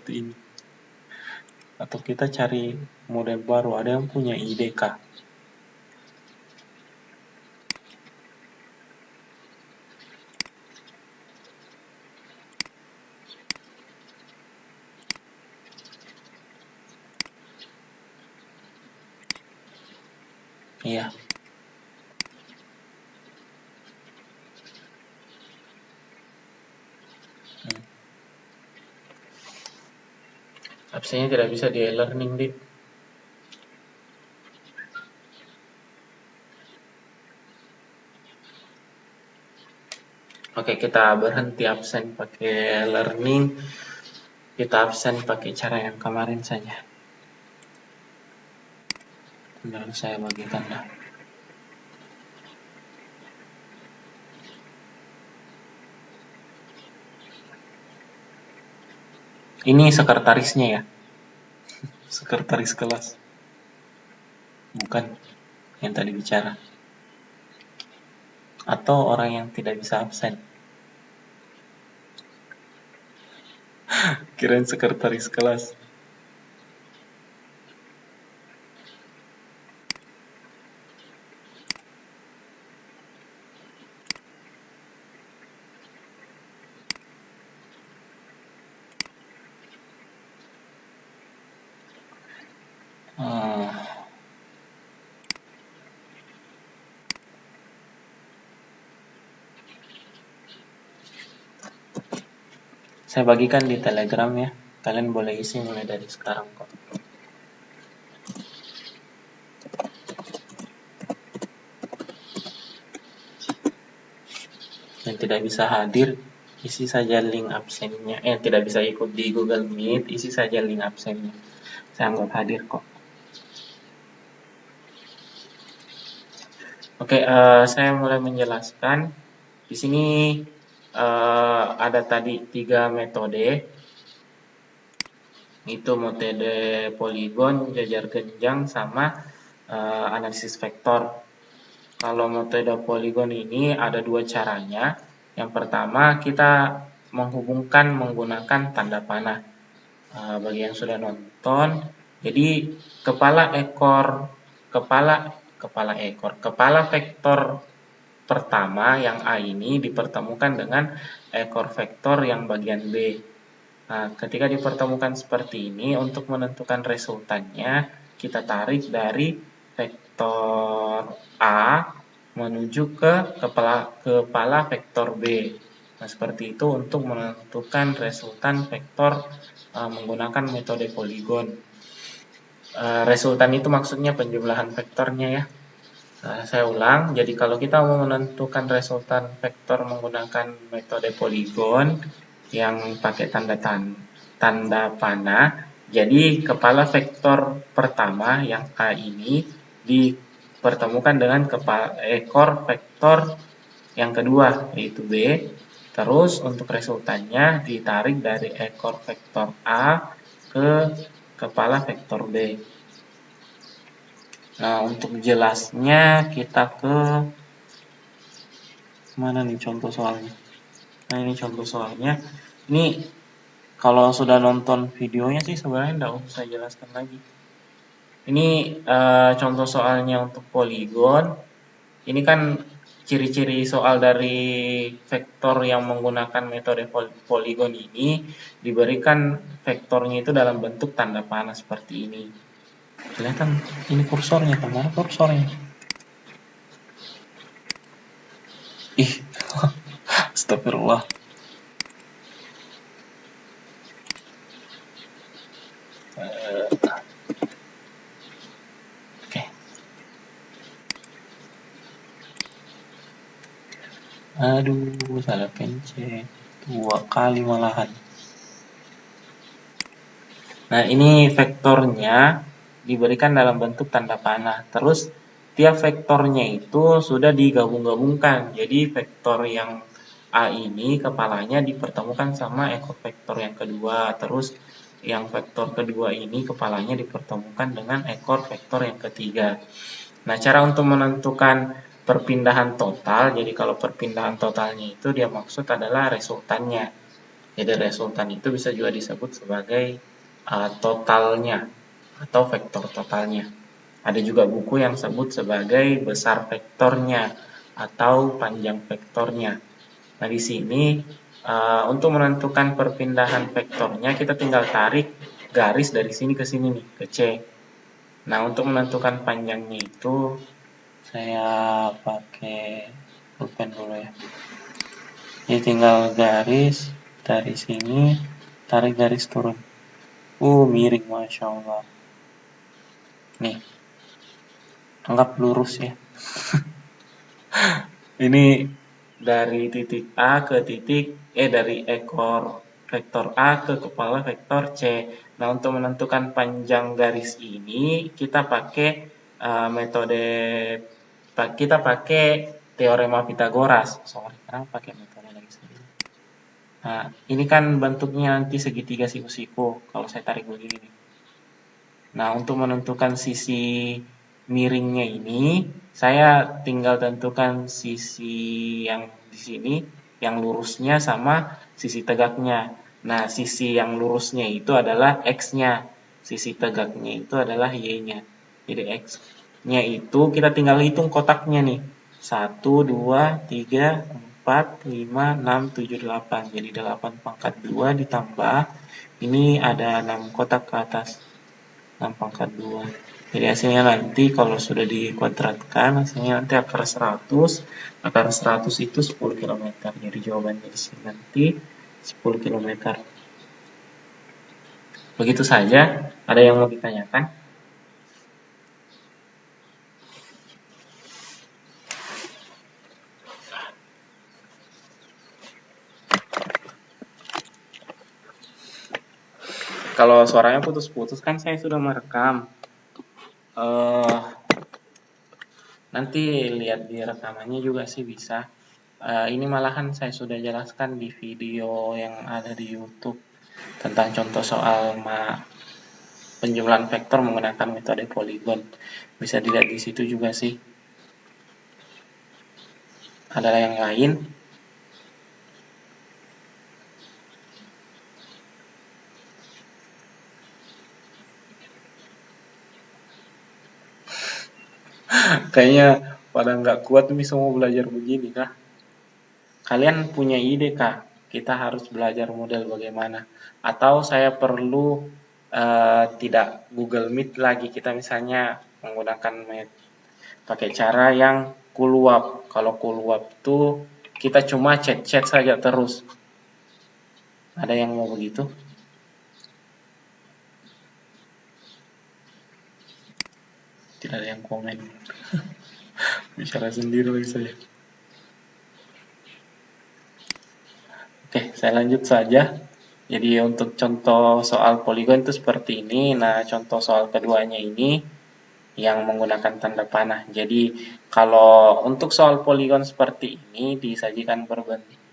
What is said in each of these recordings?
seperti ini. Atau kita cari model baru, ada yang punya ide kah? Iya. Absennya tidak bisa di e-learning, Dit. Oke, kita berhenti absen pakai learning. Kita absen pakai cara yang kemarin saja. Tinggal saya bagikan dah. Ini sekretarisnya ya. Sekretaris kelas. Bukan yang tadi bicara. Atau orang yang tidak bisa absen. Kirain sekretaris kelas. Saya bagikan di Telegram ya. Kalian boleh isi mulai dari sekarang kok. Yang tidak bisa hadir, isi saja link absennya. Tidak bisa ikut di Google Meet, isi saja link absennya. Saya anggap hadir kok. Oke, saya mulai menjelaskan. Di sini ada tadi 3 metode. Itu metode poligon, jajar genjang, sama analisis vektor. Kalau metode poligon ini ada 2 caranya. Yang pertama, kita menghubungkan menggunakan tanda panah. Bagi yang sudah nonton, jadi kepala vektor pertama yang A ini dipertemukan dengan ekor vektor yang bagian B. Nah, ketika dipertemukan seperti ini, untuk menentukan resultannya, kita tarik dari vektor A menuju ke kepala vektor B. Nah, seperti itu untuk menentukan resultan vektor menggunakan metode poligon. Resultan itu maksudnya penjumlahan vektornya ya. Saya ulang, jadi kalau kita mau menentukan resultan vektor menggunakan metode poligon yang pakai tanda panah, jadi kepala vektor pertama yang A ini dipertemukan dengan ekor vektor yang kedua, yaitu B. Terus untuk resultannya ditarik dari ekor vektor A ke kepala vektor B. Nah, untuk jelasnya kita ke mana nih contoh soalnya. Nah, ini contoh soalnya. Ini kalau sudah nonton videonya sih sebenarnya tidak usah saya jelaskan lagi. Ini contoh soalnya untuk poligon. Ini kan ciri-ciri soal dari vektor yang menggunakan metode poligon ini diberikan vektornya itu dalam bentuk tanda panah seperti ini. Kelihatan ini kursornya, kemana kursornya? Ih, astagfirullah. Oke. Aduh, salah pencet 2 kali malahan. Nah, ini vektornya diberikan dalam bentuk tanda panah. Terus tiap vektornya itu sudah digabung-gabungkan. Jadi vektor yang A ini kepalanya dipertemukan sama ekor vektor yang kedua. Terus yang vektor kedua ini kepalanya dipertemukan dengan ekor vektor yang ketiga. Nah, cara untuk menentukan perpindahan total, jadi kalau perpindahan totalnya itu dia maksud adalah resultannya. Jadi resultan itu bisa juga disebut sebagai totalnya atau vektor totalnya. Ada juga buku yang sebut sebagai besar vektornya atau panjang vektornya. Nah, di sini untuk menentukan perpindahan vektornya kita tinggal tarik garis dari sini ke sini nih, ke C. Nah, untuk menentukan panjangnya itu saya pakai pulpen dulu ya. Jadi tinggal garis dari sini, tarik garis turun. Miring, Masya Allah. Nih, anggap lurus ya. Ini dari titik A ke dari ekor vektor A ke kepala vektor C. Nah, untuk menentukan panjang garis ini kita pakai kita pakai teorema Pitagoras. Sorry, kenapa pakai metode lagi sendiri? Nah, ini kan bentuknya nanti segitiga siku-siku kalau saya tarik begini. Nah, untuk menentukan sisi miringnya ini, saya tinggal tentukan sisi yang di sini, yang lurusnya sama sisi tegaknya. Nah, sisi yang lurusnya itu adalah X-nya, sisi tegaknya itu adalah Y-nya. Jadi X-nya itu kita tinggal hitung kotaknya nih. 1, 2, 3, 4, 5, 6, 7, 8. Jadi 8 pangkat 2 ditambah, ini ada 6 kotak ke atas. 6 pangkat 2. Jadi hasilnya nanti kalau sudah dikuadratkan, hasilnya nanti akar 100. Akar 100 itu 10 km. Jadi jawabannya di sini nanti 10 km. Begitu saja. Ada yang mau ditanyakan? Kalau suaranya putus-putus kan saya sudah merekam. Nanti lihat di rekamannya juga sih bisa. Ini malahan saya sudah jelaskan di video yang ada di YouTube tentang contoh soal penjumlahan vektor menggunakan metode poligon. Bisa dilihat di situ juga sih. Ada yang lain? Kayaknya pada nggak kuat nih semua belajar begini kah? Kalian punya ide kah? Kita harus belajar model bagaimana? Atau saya perlu tidak Google Meet lagi, kita misalnya menggunakan pakai cara yang kuluap. Kalau kuluap itu kita cuma chat-chat saja terus. Ada yang mau begitu? Tidak ada yang komen. Bicara sendiri lagi saya. Oke, saya lanjut saja. Jadi untuk contoh soal poligon itu seperti ini. Nah, contoh soal keduanya ini yang menggunakan tanda panah. Jadi kalau untuk soal poligon seperti ini disajikan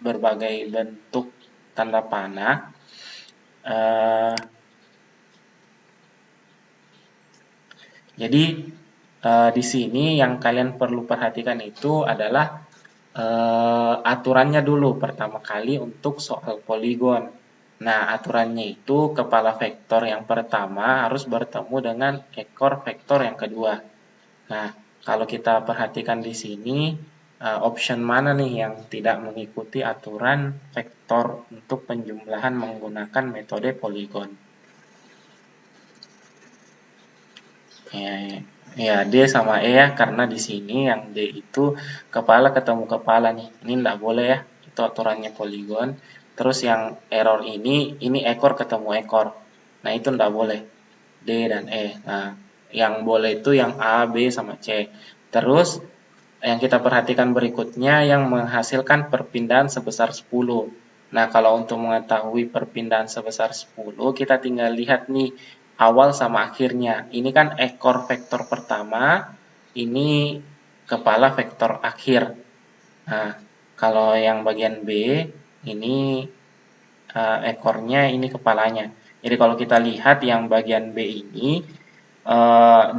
berbagai bentuk tanda panah. Jadi di sini yang kalian perlu perhatikan itu adalah aturannya dulu pertama kali untuk soal poligon. Nah, aturannya itu kepala vektor yang pertama harus bertemu dengan ekor vektor yang kedua. Nah, kalau kita perhatikan di sini, option mana nih yang tidak mengikuti aturan vektor untuk penjumlahan menggunakan metode poligon? Ya, D sama E ya, karena di sini yang D itu kepala ketemu kepala nih. Ini enggak boleh ya, itu aturannya poligon. Terus yang error ini ekor ketemu ekor. Nah, itu enggak boleh. D dan E. Nah, yang boleh itu yang A, B, sama C. Terus, yang kita perhatikan berikutnya yang menghasilkan perpindahan sebesar 10. Nah, kalau untuk mengetahui perpindahan sebesar 10, kita tinggal lihat nih awal sama akhirnya. Ini kan ekor vektor pertama, ini kepala vektor akhir. Nah, kalau yang bagian B, ini ekornya, ini kepalanya. Jadi kalau kita lihat yang bagian B ini,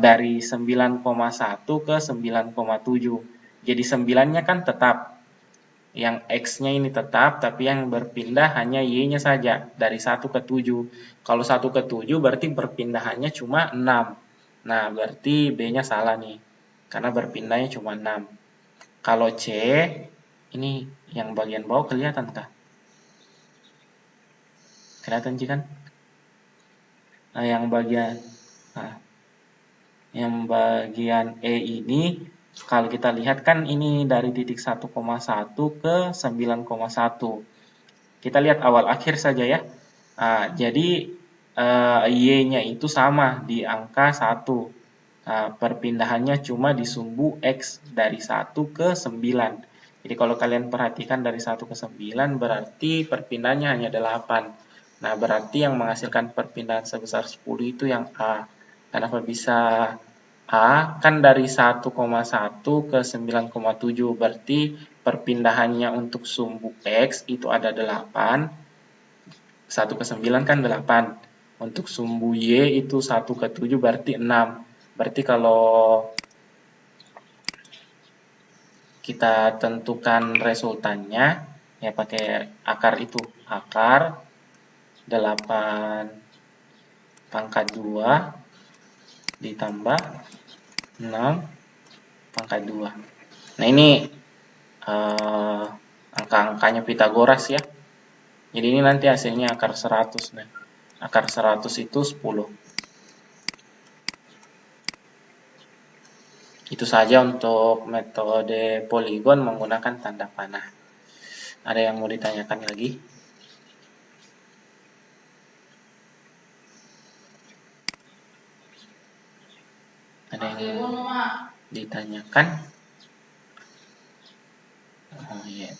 dari 9,1 ke 9,7. Jadi 9-nya kan tetap. Yang X-nya ini tetap, tapi yang berpindah hanya Y-nya saja, dari 1 ke 7. Kalau 1 ke 7 berarti berpindahannya cuma 6. Nah, berarti B-nya salah nih, karena berpindahnya cuma 6. Kalau C, ini yang bagian bawah kelihatan kah? Kelihatan sih kan? Nah, yang bagian E ini, kalau kita lihat kan ini dari titik 1,1 ke 9,1. Kita lihat awal akhir saja ya. Nah, jadi Y-nya itu sama di angka 1. Nah, perpindahannya cuma di sumbu X dari 1 ke 9. Jadi kalau kalian perhatikan dari 1 ke 9 berarti perpindahannya hanya 8. Nah, berarti yang menghasilkan perpindahan sebesar 10 itu yang A. Kenapa bisa A? Kan dari 1,1 ke 9,7 berarti perpindahannya untuk sumbu X itu ada 8. 1 ke 9 kan 8. Untuk sumbu Y itu 1 ke 7 berarti 6. Berarti kalau kita tentukan resultannya, ya pakai akar itu. Akar 8 pangkat 2 ditambah 6 pangkat 2. Nah, ini angka-angkanya Pitagoras ya. Jadi ini nanti hasilnya akar 100 nih. Akar 100 itu 10. Itu saja untuk metode poligon menggunakan tanda panah. Ada yang mau ditanyakan lagi? Ada yang ditanyakan? Oh iya.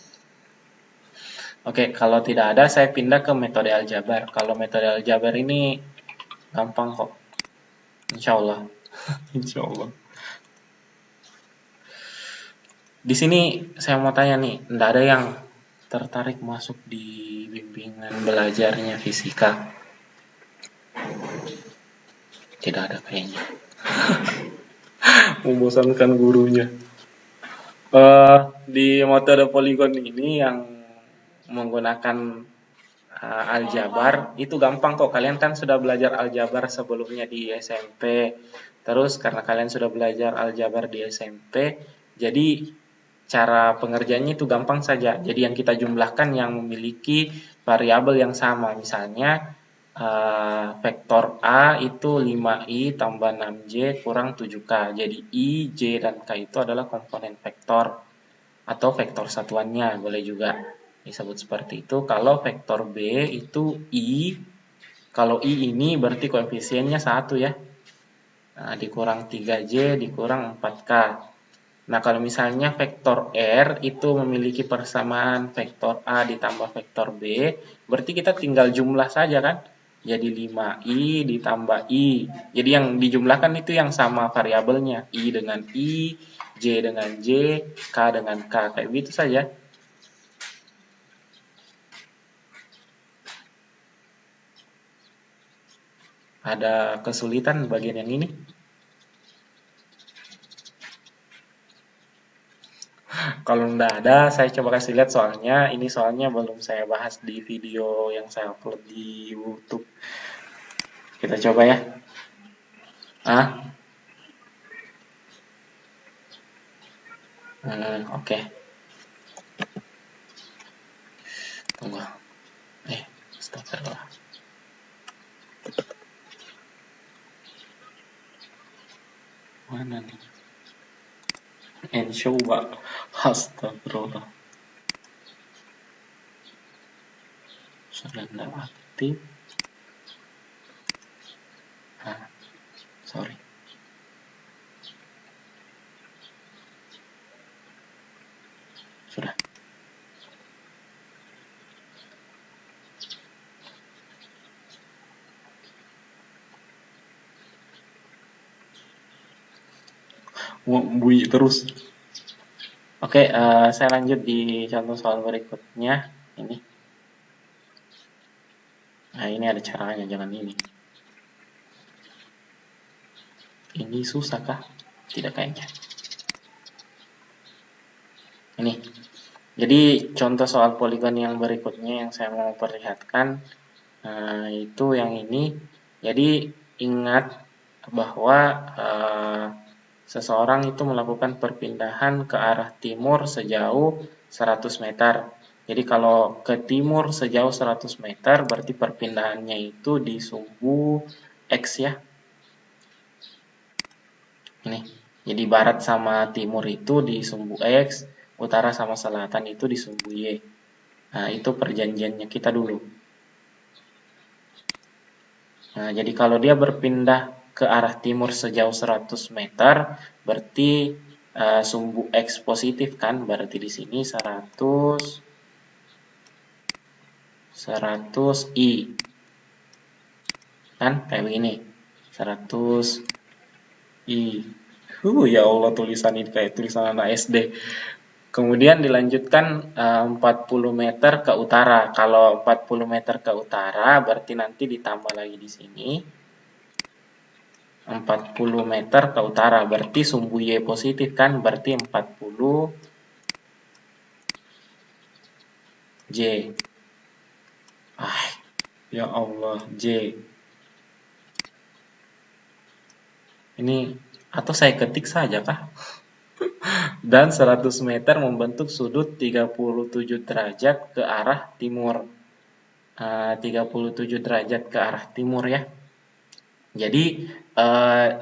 Oke, kalau tidak ada saya pindah ke metode aljabar. Kalau metode aljabar ini gampang kok. Insya Allah. Insya Allah. Di sini saya mau tanya nih, tidak ada yang tertarik masuk di bimbingan belajarnya fisika? Tidak ada kayaknya. Membosankan gurunya. Di metode poligon ini yang menggunakan aljabar itu gampang kok. Kalian kan sudah belajar aljabar sebelumnya di SMP. Terus karena kalian sudah belajar aljabar di SMP, jadi cara pengerjaannya itu gampang saja. Jadi yang kita jumlahkan yang memiliki variabel yang sama. Misalnya vektor A itu 5i tambah 6j kurang 7k. Jadi I, J, dan K itu adalah komponen vektor atau vektor satuannya, boleh juga disebut seperti itu. Kalau vektor B itu I, kalau I ini berarti koefisiennya 1 ya. Nah, dikurang 3J dikurang 4K. Nah, kalau misalnya vektor R itu memiliki persamaan vektor A ditambah vektor B, berarti kita tinggal jumlah saja kan? Jadi 5i ditambah i. Jadi yang dijumlahkan itu yang sama variabelnya. I dengan I, J dengan J, K dengan K. Kayak gitu saja. Ada kesulitan bagian yang ini? Kalau enggak ada, saya coba kasih lihat soalnya. Ini soalnya belum saya bahas di video yang saya upload di YouTube. Kita coba ya. Oke. Tunggu. Astagfirullah. Mana nih? Coba. Astagfirullah. Sudah tidak aktif. Sorry. Sudah. Bunyi terus. Oke, saya lanjut di contoh soal berikutnya. Ini. Nah, ini ada caranya, jangan ini. Ini susah kah? Tidak kayaknya. Ini. Jadi contoh soal poligon yang berikutnya yang saya mau perlihatkan itu yang ini. Jadi ingat bahwa seseorang itu melakukan perpindahan ke arah timur sejauh 100 meter. Jadi kalau ke timur sejauh 100 meter berarti perpindahannya itu di sumbu X ya. Ini. Jadi barat sama timur itu di sumbu X, utara sama selatan itu di sumbu Y. Nah, itu perjanjiannya kita dulu. Nah, jadi kalau dia berpindah ke arah timur sejauh 100 meter, berarti sumbu X positif kan? Berarti di sini 100 I. Kan? Kayak begini. 100 I. Ya Allah, tulisan ini kayak tulisan anak SD. Kemudian dilanjutkan 40 meter ke utara. Kalau 40 meter ke utara berarti nanti ditambah lagi di sini 40 meter ke utara. Berarti sumbu Y positif kan? Berarti 40 J. Ya Allah, J. Ini atau saya ketik saja kah? Dan 100 meter membentuk sudut 37 derajat ke arah timur. 37 derajat ke arah timur ya. Jadi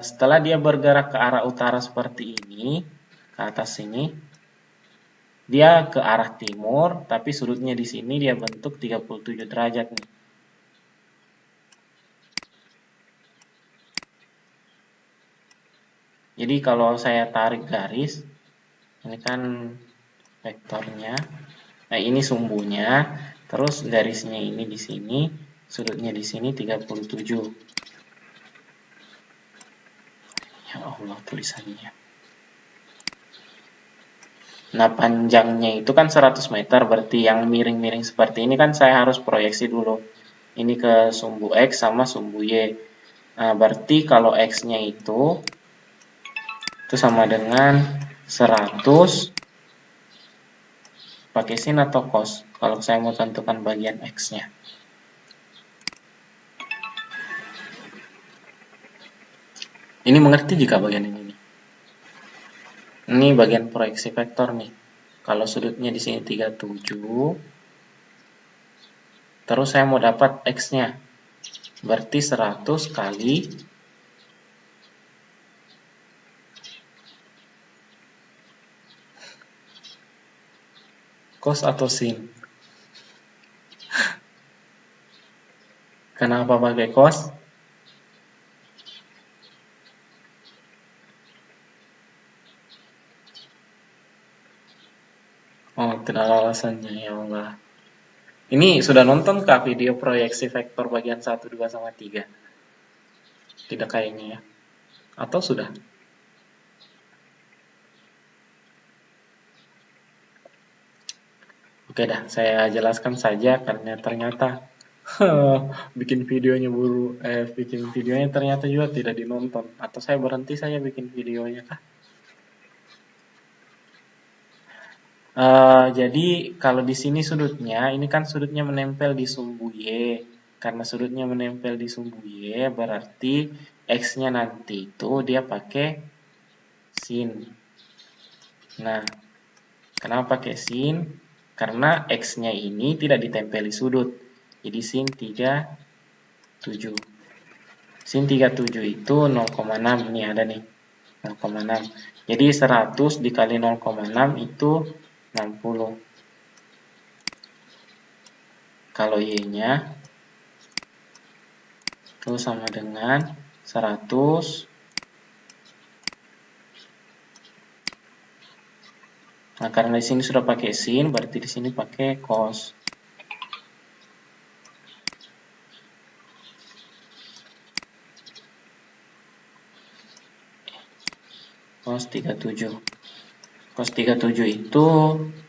setelah dia bergerak ke arah utara seperti ini, ke atas sini, dia ke arah timur, tapi sudutnya di sini dia bentuk 37 derajat nih. Jadi kalau saya tarik garis, ini kan vektornya, nah ini sumbunya, terus garisnya ini di sini, sudutnya di sini 37. Ya Allah tulisannya. Nah panjangnya itu kan 100 meter, berarti yang miring-miring seperti ini kan saya harus proyeksi dulu. Ini ke sumbu X sama sumbu Y. Nah berarti kalau X-nya itu sama dengan 100 pakai sin atau cos kalau saya mau tentukan bagian X-nya. Ini mengerti jika bagian ini nih. Ini bagian proyeksi vektor nih. Kalau sudutnya di sini 37, terus saya mau dapat X-nya. Berarti 100 kali cos atau sin. Kenapa pakai cos? Oh, tidak ada alasannya ya Allah. Ini sudah nonton kah video proyeksi vektor bagian 1, 2, sama 3? Tidak kayaknya ya. Atau sudah? Oke dah, saya jelaskan saja karena ternyata bikin videonya ternyata juga tidak dinonton. Atau saya berhenti saya bikin videonya kah? Jadi kalau di sini sudutnya, ini kan sudutnya menempel di sumbu Y. Karena sudutnya menempel di sumbu Y, berarti X-nya nanti itu dia pakai sin. Nah, kenapa pakai sin? Karena X-nya ini tidak ditempeli sudut. Jadi sin 37. Sin 37 itu 0,6. Ini ada nih. 0,6. Jadi 100 dikali 0,6 itu 60. Kalau Y-nya itu sama dengan 100. Nah, karena di sini sudah pakai sin, berarti di sini pakai cos. Cos 37. Cos 37 itu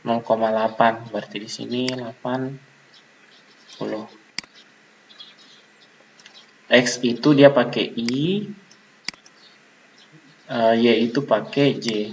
0,8, berarti di sini 80. X itu dia pakai I, Y itu pakai J.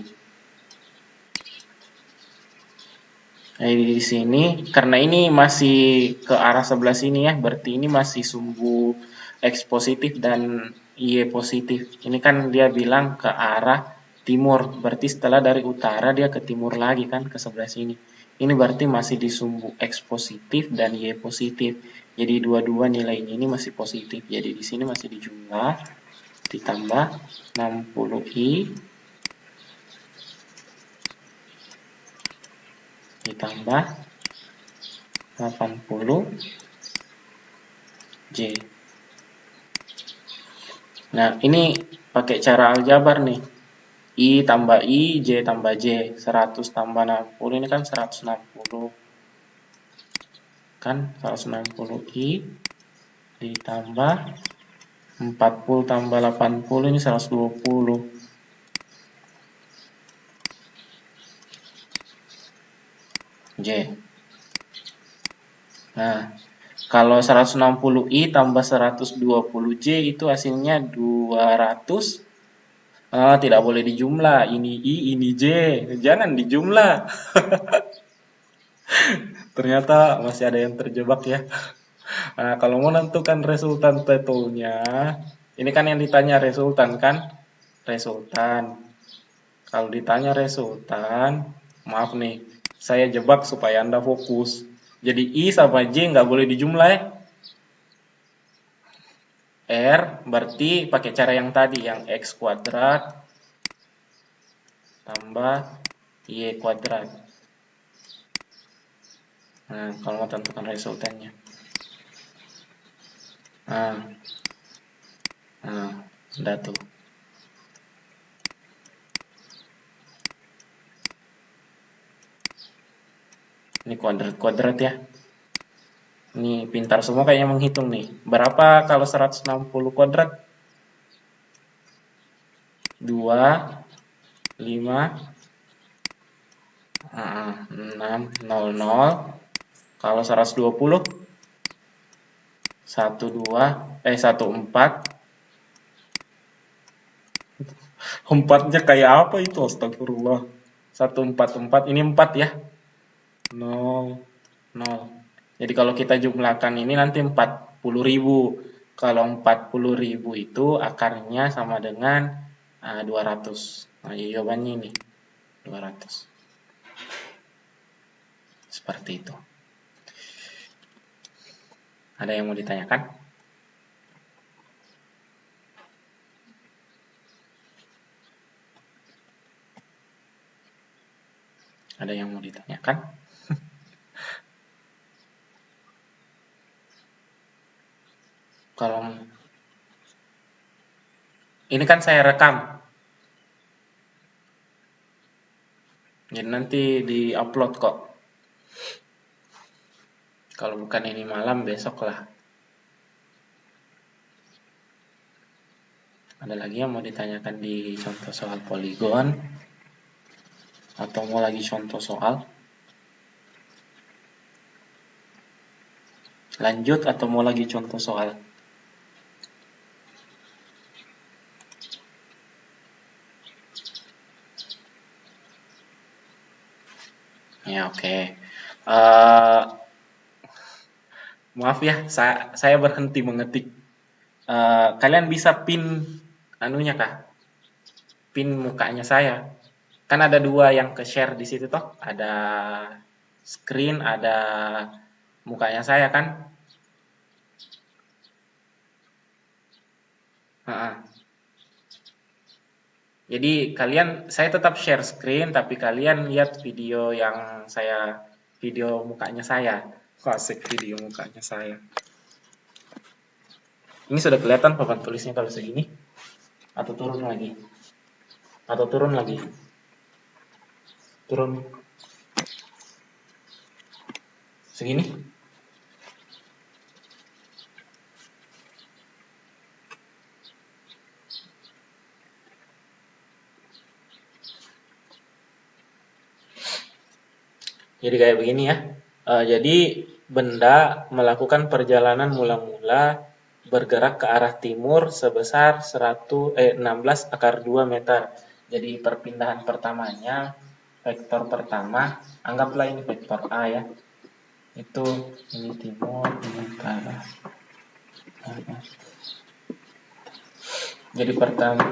Nah, di sini karena ini masih ke arah sebelah sini ya, berarti ini masih sumbu X positif dan Y positif. Ini kan dia bilang ke arah timur, berarti setelah dari utara dia ke timur lagi kan ke sebelah sini. Ini berarti masih di sumbu X positif dan Y positif. Jadi dua-dua nilainya ini masih positif. Jadi di sini masih dijumlah ditambah 60I ditambah 80 J. Nah, ini pakai cara aljabar nih. I tambah I, J tambah J. 100 tambah 60, ini kan 160. Kan 160 I ditambah 40 tambah 80, ini 120. J. Nah, kalau 160 I tambah 120 J itu hasilnya 200. Tidak boleh dijumlah. Ini I, ini J. Jangan dijumlah. Ternyata masih ada yang terjebak ya. Nah, kalau mau menentukan resultan T2-nya, ini kan yang ditanya resultan kan? Resultan. Kalau ditanya resultan, maaf nih, saya jebak supaya Anda fokus. Jadi I sama J nggak boleh dijumlah ya. R berarti pakai cara yang tadi, yang X kuadrat tambah Y kuadrat. Nah, kalau mau tentukan resultannya. Nah, udah tuh. Ini kuadrat-kuadrat ya. Ini pintar semua kayaknya menghitung nih. Berapa kalau 160 kuadrat? 2, 5, 6, 0, 0. Kalau 120? 1, 2, 1, 4. Empatnya kayak apa itu? Astagfirullah. 1, 4, 4. Ini 4 ya. 0, 0. Jadi kalau kita jumlahkan ini nanti 40.000. Kalau 40.000 itu akarnya sama dengan 200. Nah, jawabannya ini 200. Seperti itu. Ada yang mau ditanyakan? Ada yang mau ditanyakan? Kalau ini kan saya rekam, jadi nanti di-upload kok. Kalau bukan ini malam, besok lah. Ada lagi yang mau ditanyakan di contoh soal poligon? Atau mau lagi contoh soal? Lanjut atau mau lagi contoh soal? Ya, oke. Maaf ya, saya berhenti mengetik. Kalian bisa pin anunya kah? Pin mukanya saya. Kan ada dua yang ke share di situ toh. Ada screen, ada mukanya saya kan. Jadi saya tetap share screen, tapi kalian lihat video yang video mukanya saya. Kok asik video mukanya saya. Ini sudah kelihatan papan tulisnya kalau segini? Atau turun lagi? Atau turun lagi? Turun segini? Jadi kayak begini ya. Jadi benda melakukan perjalanan mula-mula bergerak ke arah timur sebesar 16 akar 2 meter. Jadi perpindahan pertamanya vektor pertama, anggaplah ini vektor A ya. Itu ini timur, ini utara. Jadi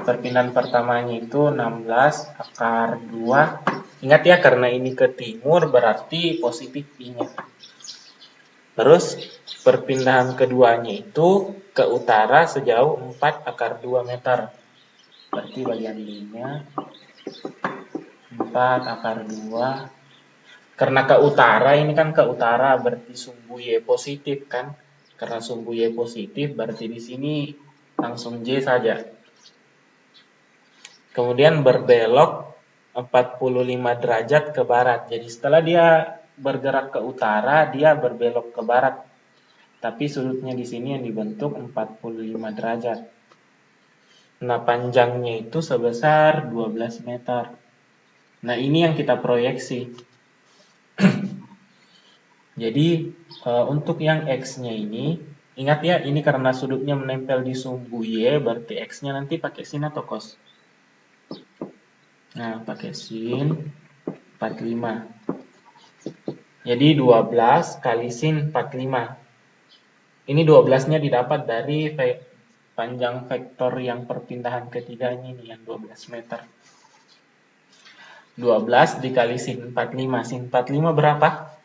perpindahan pertamanya itu 16 akar 2. Ingat ya, karena ini ke timur berarti positif I-nya. Terus perpindahan keduanya itu ke utara sejauh 4 akar 2 meter. Berarti bagian B-nya 4 akar 2. Karena ke utara, ini kan ke utara berarti sumbu Y positif kan. Karena sumbu Y positif berarti di sini langsung J saja. Kemudian berbelok 45 derajat ke barat. Jadi setelah dia bergerak ke utara, dia berbelok ke barat. Tapi sudutnya di sini yang dibentuk 45 derajat. Nah, panjangnya itu sebesar 12 meter. Nah, ini yang kita proyeksi. Jadi, untuk yang X-nya ini, ingat ya, ini karena sudutnya menempel di sumbu Y, berarti X-nya nanti pakai sin atau cos? Nah, pakai sin 45. Jadi 12 kali sin 45. Ini 12-nya didapat dari panjang vektor yang perpindahan ketiganya ini, yang 12 meter. 12 dikali sin 45. Sin 45 berapa?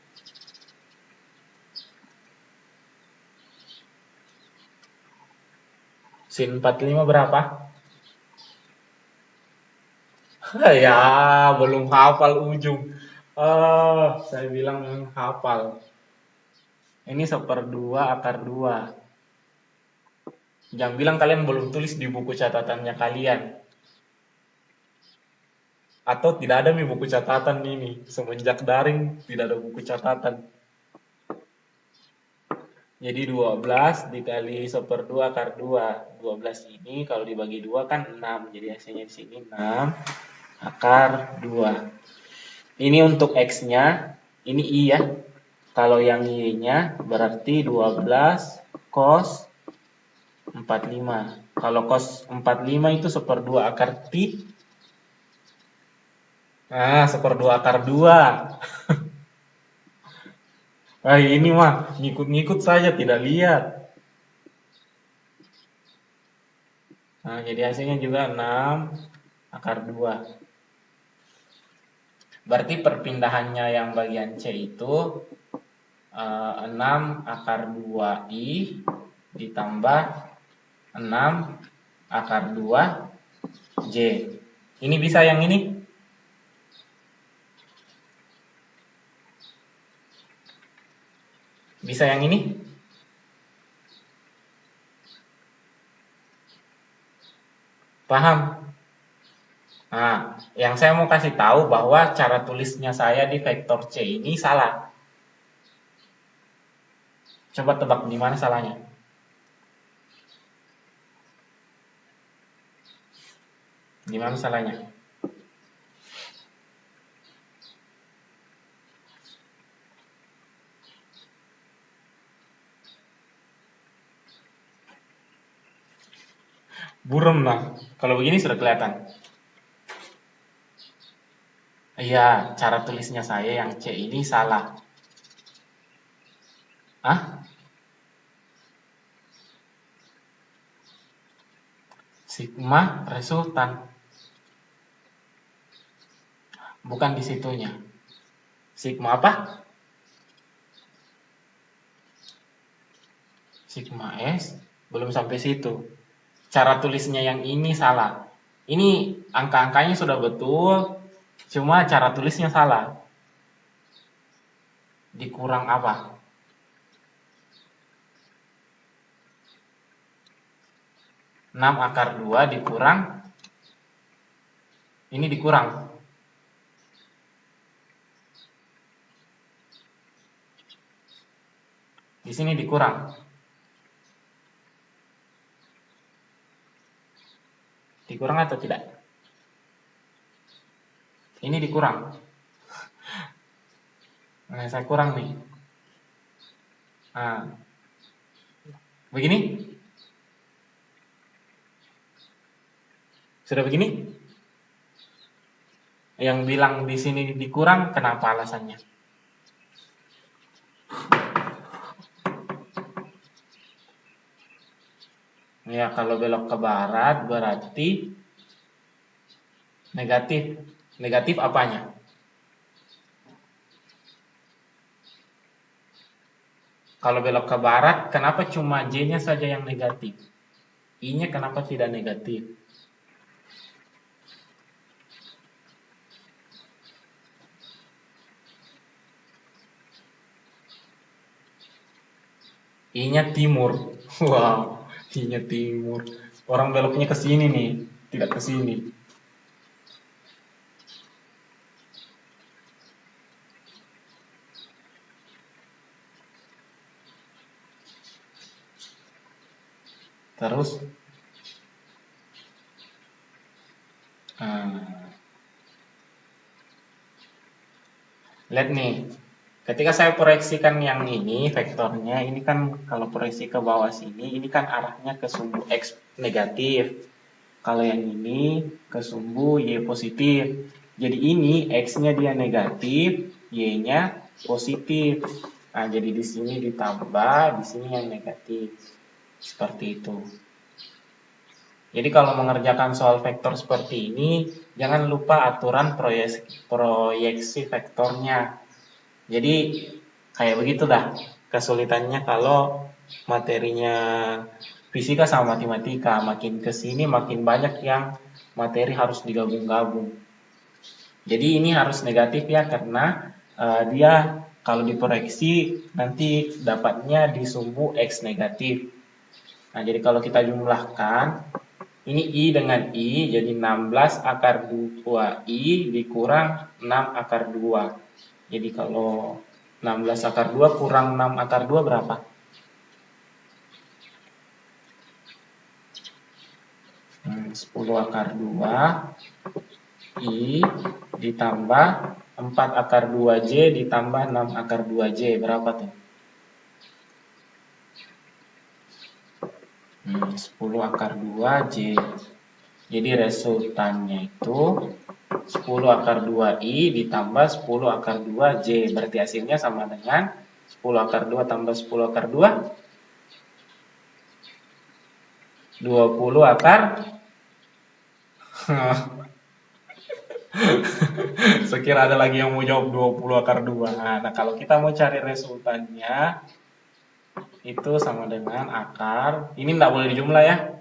Sin 45 berapa? Ya, belum hafal ujung. Saya bilang hafal. Ini 1/2 akar 2. Jangan bilang kalian belum tulis di buku catatannya kalian. Atau tidak ada nih buku catatan ini. Semenjak daring tidak ada buku catatan. Jadi 12 dikali 1/2 akar 2. 12 ini kalau dibagi 2 kan 6. Jadi hasilnya di sini 6 akar 2. Ini untuk X-nya. Ini I ya. Kalau yang Y-nya berarti 12 cos 45. Kalau cos 45 itu 1/2 akar pi. Nah, 1/2 akar 2. Nah, ini mah ngikut-ngikut saja, tidak lihat. Nah, jadi hasilnya juga 6 akar 2. Berarti perpindahannya yang bagian C itu 6 akar 2I ditambah 6 akar 2 J. Ini bisa yang ini? Bisa yang ini? Paham? Nah, yang saya mau kasih tahu bahwa cara tulisnya saya di vektor C ini salah. Coba tebak di mana salahnya. Di mana salahnya? Burem lah. Kalau begini sudah kelihatan. Iya, cara tulisnya saya yang C ini salah. Ah? Sigma resultan. Bukan di situnya. Sigma apa? Sigma S. Belum sampai situ. Cara tulisnya yang ini salah. Ini angka-angkanya sudah betul, cuma cara tulisnya salah. Dikurang apa? 6 akar 2 dikurang, ini dikurang. Di sini dikurang. Dikurang atau tidak? Ini dikurang. Nah, saya kurang nih. Nah, begini? Sudah begini? Yang bilang di sini dikurang, kenapa alasannya? Ya, kalau belok ke barat berarti negatif. Negatif apanya? Kalau belok ke barat, kenapa cuma J-nya saja yang negatif? I-nya kenapa tidak negatif? I-nya timur. Wow, I-nya timur. Orang beloknya ke sini nih, tidak ke sini. Terus, ah, lihat nih, ketika saya proyeksikan yang ini, vektornya, ini kan kalau proyeksi ke bawah sini, ini kan arahnya ke sumbu X negatif. Kalau yang ini ke sumbu Y positif. Jadi ini X-nya dia negatif, Y-nya positif. Nah, jadi di sini ditambah, di sini yang negatif. Seperti itu. Jadi kalau mengerjakan soal vektor seperti ini, jangan lupa aturan proyeksi vektornya. Jadi kayak begitu dah kesulitannya kalau materinya fisika sama matematika. Makin ke sini makin banyak yang materi harus digabung-gabung. Jadi ini harus negatif ya karena dia kalau diproyeksi nanti dapatnya di sumbu X negatif. Nah, jadi kalau kita jumlahkan ini I dengan I jadi 16 akar 2I dikurang 6 akar 2. Jadi kalau 16 akar 2 kurang 6 akar 2 berapa? 10 akar 2 I ditambah 4 akar 2J ditambah 6 akar 2J berapa tuh? 10 akar 2J. Jadi resultannya itu 10 akar 2I ditambah 10 akar 2J. Berarti hasilnya sama dengan 10 akar 2 tambah 10 akar 2, 20 akar. Sekira ada lagi yang mau jawab 20 akar 2. Nah, kalau kita mau cari resultannya, itu sama dengan akar. Ini tidak boleh dijumlah ya,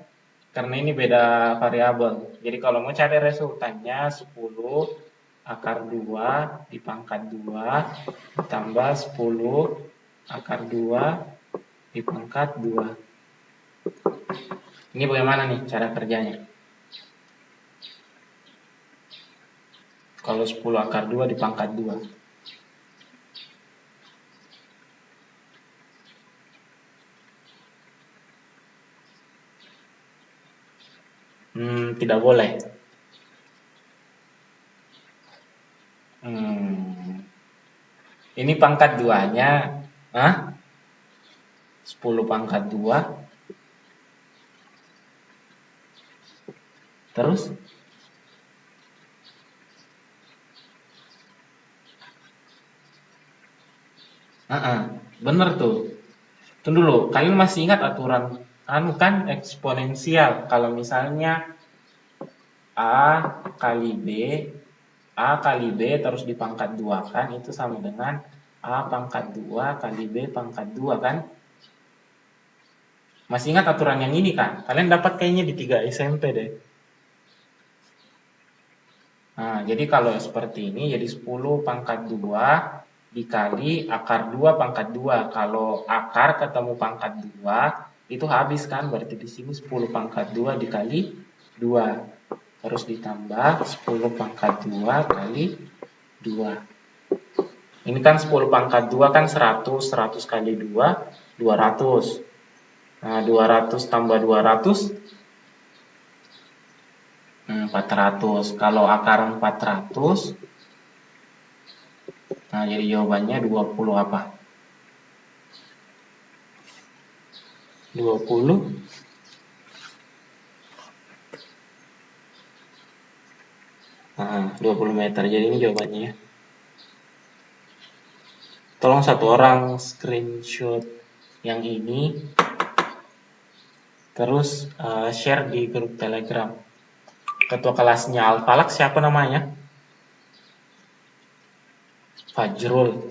karena ini beda variabel. Jadi kalau mau cari resultannya 10 akar 2 dipangkat 2 ditambah 10 akar 2 dipangkat 2. Ini bagaimana nih cara kerjanya? Kalau 10 akar 2 dipangkat 2. Tidak boleh. Ini pangkat 2-nya. 10 pangkat 2. Terus? Bener tuh. Tunggu dulu, kalian masih ingat aturan kan eksponensial. Kalau misalnya A kali B, A kali B terus dipangkat 2 kan, itu sama dengan A pangkat 2 kali B pangkat 2 kan? Masih ingat aturan yang ini kan? Kalian dapat kayaknya di 3 SMP deh. Nah, jadi kalau seperti ini jadi 10 pangkat 2 dikali akar 2 pangkat 2. Kalau akar ketemu pangkat 2 itu habis kan? Berarti di sini 10 pangkat 2 dikali 2. Terus ditambah 10 pangkat 2 kali 2. Ini kan 10 pangkat 2 kan 100. 100 kali 2, 200. Nah, 200 tambah 200, 400. Kalau akar 400, nah jadi jawabannya 20 apa? 20 Nah, 20 meter. Jadi ini jawabannya ya. Tolong satu orang screenshot yang ini, terus share di grup Telegram. Ketua kelasnya Alfalak siapa namanya? Fajrul.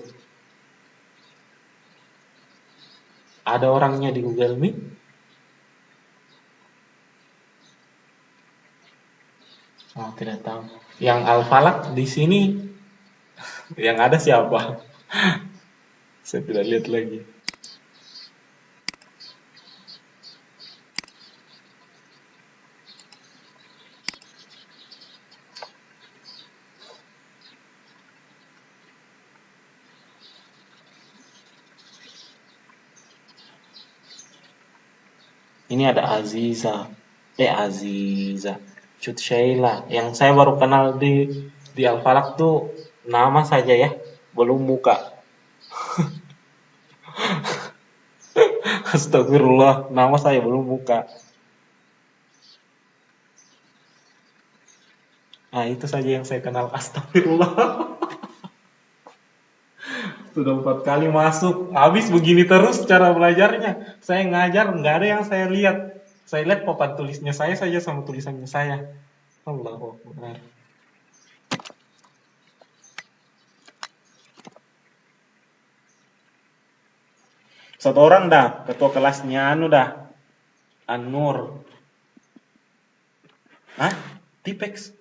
Ada orangnya di Google Meet? Oh, tidak tahu. Yang Alfalak di sini yang ada siapa? Saya tidak lihat lagi. Ini ada Aziza, Cut Sheila. Yang saya baru kenal di Alfalak tuh nama saja ya, belum muka. Astagfirullah, nama saya belum muka. Nah, itu saja yang saya kenal. Astagfirullah. Sudah 4 kali masuk. Habis begini terus cara belajarnya. Saya ngajar, nggak ada yang saya lihat. Saya lihat papan tulisnya saya saja sama tulisannya saya. Allahu Akbar. Satu orang dah, ketua kelasnya anu dah. Anur. Hah? Tipex?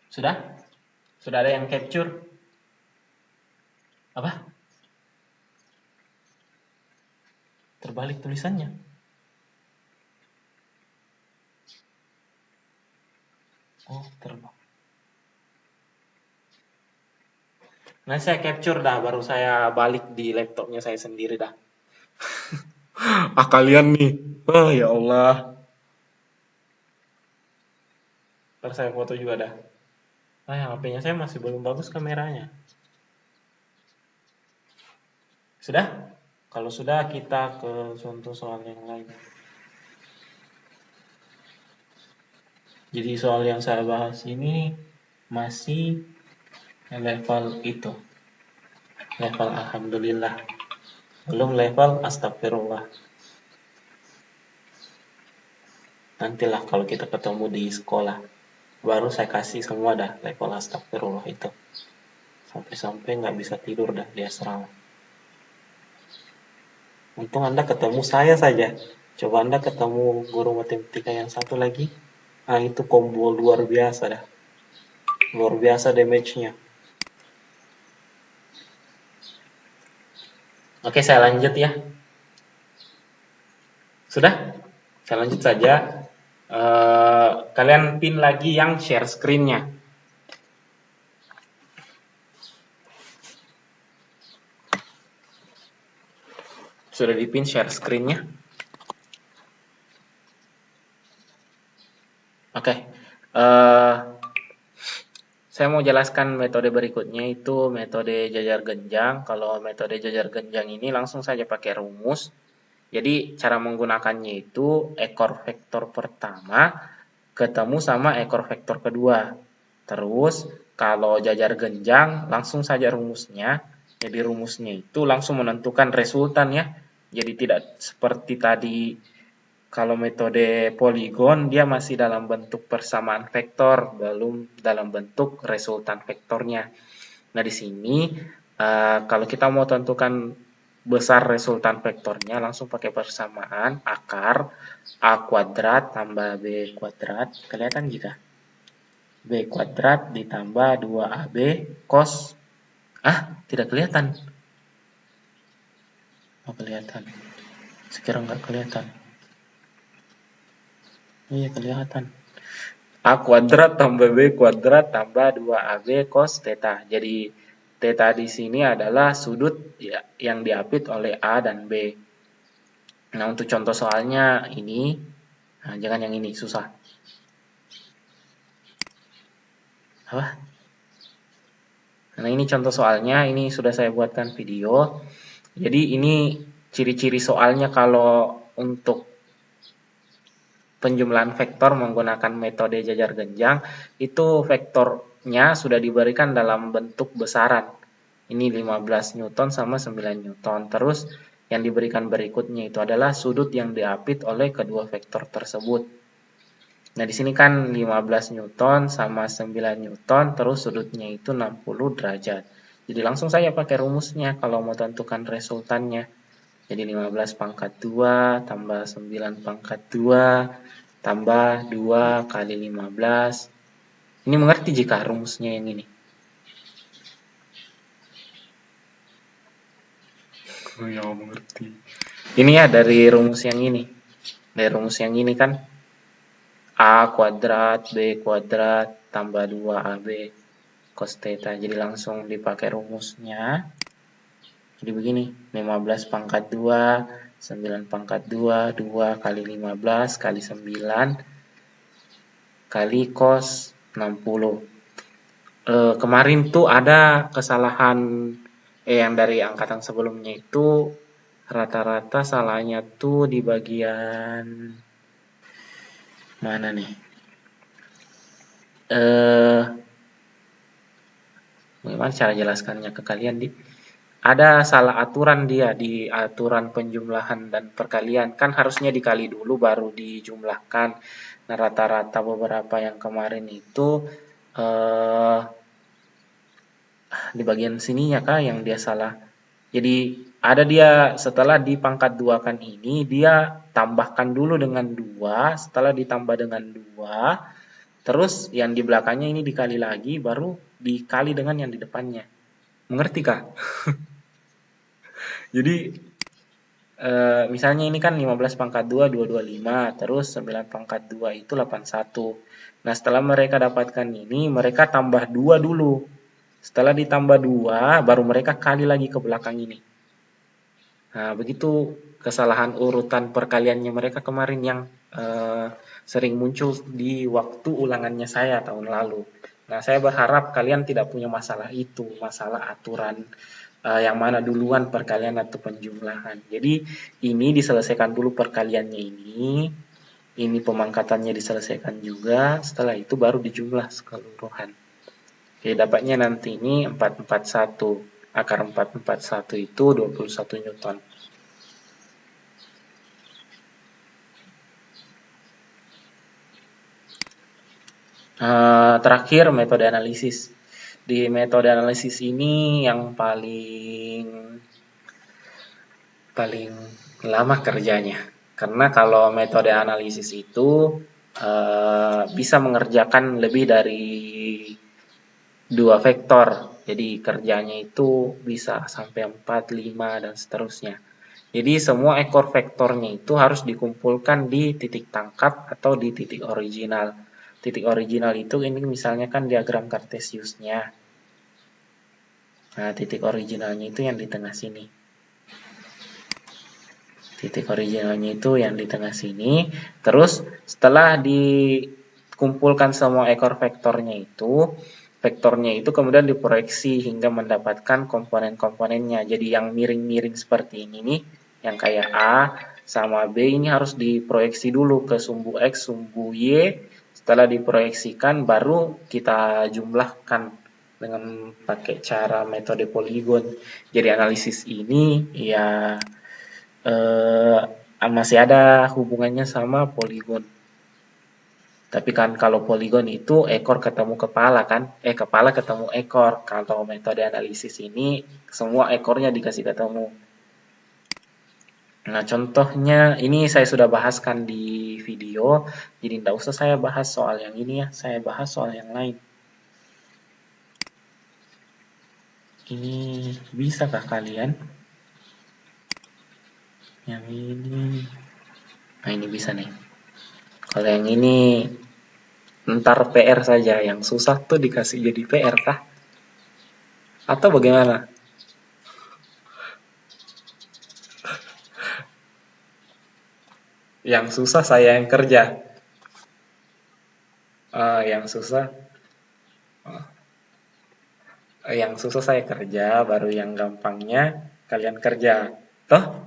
Sudah? Sudah ada yang capture? Apa? Terbalik tulisannya. Oh, terbalik. Nah, saya capture dah, baru saya balik di laptopnya saya sendiri dah. Ah, kalian nih. Oh, ya Allah. Ntar saya foto juga dah. Ah, yang HP-nya saya masih belum bagus kameranya. Sudah? Kalau sudah, kita ke contoh soal yang lain. Jadi soal yang saya bahas ini masih level itu. Level alhamdulillah. Belum level astagfirullah. Nantilah kalau kita ketemu di sekolah, baru saya kasih semua dah level astagfirullah itu. Sampai-sampai nggak bisa tidur dah di asrama. Untung Anda ketemu saya saja. Coba Anda ketemu guru matematika yang satu lagi. Nah, itu combo luar biasa dah. Luar biasa damage-nya. Oke, saya lanjut ya. Sudah? Saya lanjut saja. Kalian pin lagi yang share screen-nya. Sudah dipin share screen-nya? Oke. Saya mau jelaskan metode berikutnya, itu metode jajar genjang. Kalau metode jajar genjang ini langsung saja pakai rumus. Jadi cara menggunakannya itu ekor vektor pertama ketemu sama ekor vektor kedua. Terus kalau jajar genjang langsung saja rumusnya. Jadi rumusnya itu langsung menentukan resultan ya. Jadi tidak seperti tadi kalau metode poligon dia masih dalam bentuk persamaan vektor, belum dalam bentuk resultan vektornya. Nah, di sini kalau kita mau tentukan besar resultan vektornya langsung pakai persamaan akar A kuadrat tambah B kuadrat. Kelihatan jika B kuadrat ditambah 2AB cos. Tidak kelihatan. Oh, kelihatan. Sekarang nggak kelihatan. Iya, kelihatan. A kuadrat tambah B kuadrat tambah 2AB cos theta. Jadi theta di sini adalah sudut ya, yang diapit oleh A dan B. Nah, untuk contoh soalnya ini, nah, jangan yang ini, susah. Apa? Nah, ini contoh soalnya, ini sudah saya buatkan video. Jadi ini ciri-ciri soalnya kalau untuk penjumlahan vektor menggunakan metode jajar genjang, itu vektornya sudah diberikan dalam bentuk besaran. Ini 15 Newton sama 9 Newton. Terus yang diberikan berikutnya itu adalah sudut yang diapit oleh kedua vektor tersebut. Nah, di sini kan 15 Newton sama 9 Newton, terus sudutnya itu 60 derajat. Jadi langsung saya pakai rumusnya kalau mau tentukan resultannya. Jadi 15 pangkat 2 tambah 9 pangkat 2 tambah 2 kali 15. Ini mengerti jika rumusnya yang ini? Oh ya, mengerti. Ini ya dari rumus yang ini. Dari rumus yang ini kan A kuadrat B kuadrat tambah 2AB cos theta. Jadi langsung dipakai rumusnya. Jadi begini, 15 pangkat 2, 9 pangkat 2, 2 kali 15 kali 9 kali cos 60. Kemarin tuh ada kesalahan yang dari angkatan sebelumnya itu rata-rata salahnya tuh di bagian mana nih? Bagaimana cara jelaskannya ke kalian di? Ada salah aturan dia di aturan penjumlahan dan perkalian. Kan harusnya dikali dulu baru dijumlahkan. Nah, rata-rata beberapa yang kemarin itu di bagian sininya kah yang dia salah. Jadi ada dia setelah dipangkat 2 kan ini, dia tambahkan dulu dengan 2, setelah ditambah dengan 2, terus yang di belakangnya ini dikali lagi, baru dikali dengan yang di depannya. Mengerti kah? Jadi misalnya ini kan 15 pangkat 2, 225, terus 9 pangkat 2 itu 81. Nah, setelah mereka dapatkan ini, mereka tambah 2 dulu. Setelah ditambah 2, baru mereka kali lagi ke belakang ini. Nah, begitu kesalahan urutan perkaliannya mereka kemarin yang sering muncul di waktu ulangannya saya tahun lalu. Nah, saya berharap kalian tidak punya masalah itu, masalah aturan yang mana duluan perkalian atau penjumlahan. Jadi ini diselesaikan dulu perkaliannya ini pemangkatannya diselesaikan juga, setelah itu baru dijumlah keseluruhan. Jadi dapatnya nanti ini 441, akar 441 itu 21 Newton. Terakhir metode analisis. Di metode analisis ini yang paling lama kerjanya. Karena kalau metode analisis itu bisa mengerjakan lebih dari 2 vektor. Jadi kerjanya itu bisa sampai 4, 5, dan seterusnya. Jadi semua ekor vektornya itu harus dikumpulkan di titik tangkap atau di titik original. Titik original itu ini misalnya kan diagram Cartesiusnya. Nah, titik originalnya itu yang di tengah sini. Titik originalnya itu yang di tengah sini. Terus setelah dikumpulkan semua ekor vektornya itu kemudian diproyeksi hingga mendapatkan komponen-komponennya. Jadi yang miring-miring seperti ini nih, yang kayak A sama B ini harus diproyeksi dulu ke sumbu X, sumbu Y. Setelah diproyeksikan baru kita jumlahkan dengan pakai cara metode poligon. Jadi analisis ini ya masih ada hubungannya sama poligon. Tapi kan kalau poligon itu ekor ketemu kepala kan, kepala ketemu ekor. Kalau metode analisis ini semua ekornya dikasih ketemu. Nah, contohnya ini saya sudah bahaskan di video, jadi tidak usah saya bahas soal yang ini ya, saya bahas soal yang lain. Ini bisakah kalian? Yang ini, nah ini bisa nih. Kalau yang ini ntar PR saja, yang susah tuh dikasih jadi PR kah? Atau bagaimana? Yang susah saya yang kerja. Yang susah, yang susah saya kerja, baru yang gampangnya kalian kerja. Toh?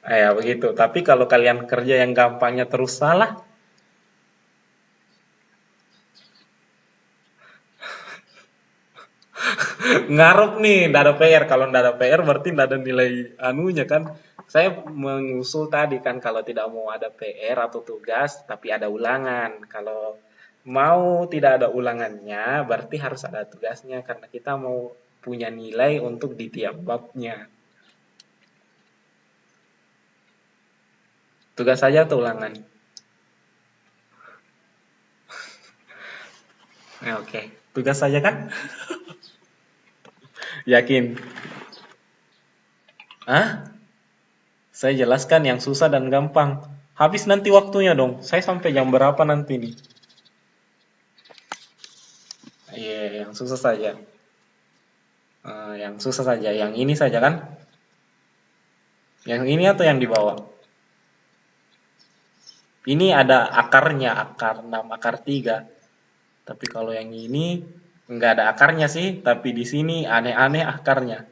Ya begitu. Tapi kalau kalian kerja yang gampangnya terus salah, ngarep nih, nggak ada PR. Kalau nggak ada PR berarti nggak ada nilai anunya kan. Saya mengusul tadi kan kalau tidak mau ada PR atau tugas, tapi ada ulangan. Kalau mau tidak ada ulangannya, berarti harus ada tugasnya karena kita mau punya nilai untuk di tiap babnya. Tugas saja atau ulangan? Oke. Tugas saja kan? Yakin? Hah? Saya jelaskan yang susah dan gampang. Habis nanti waktunya dong. Saya sampai jam berapa nanti nih? Iya, yang susah saja. Yang susah saja. Yang ini saja kan? Yang ini atau yang di bawah? Ini ada akarnya, akar 6, akar 3. Tapi kalau yang ini nggak ada akarnya sih, tapi di sini aneh-aneh akarnya.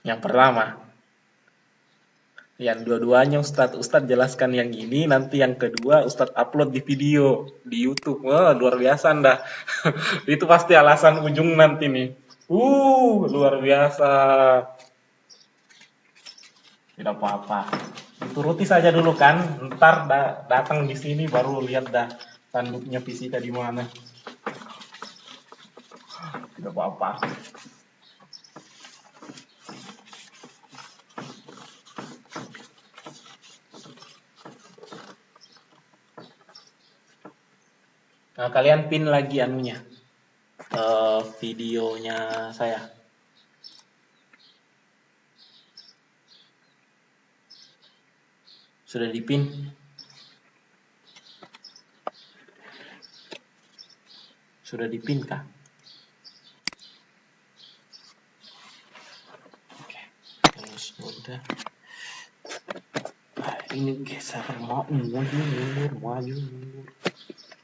Yang pertama, yang dua-duanya Ustadz jelaskan yang ini, nanti yang kedua Ustadz upload di video di YouTube. Wah, luar biasa dah. Itu pasti alasan ujung nanti nih. Luar biasa. Tidak apa-apa. Turuti saja dulu kan. Ntar datang di sini baru lihat dah tanduknya fisika di mana. Tidak apa-apa. Nah, kalian pin lagi anunya, videonya saya. Sudah dipin? Sudah dipin kah? Oke, sudah. Ini geser mundur.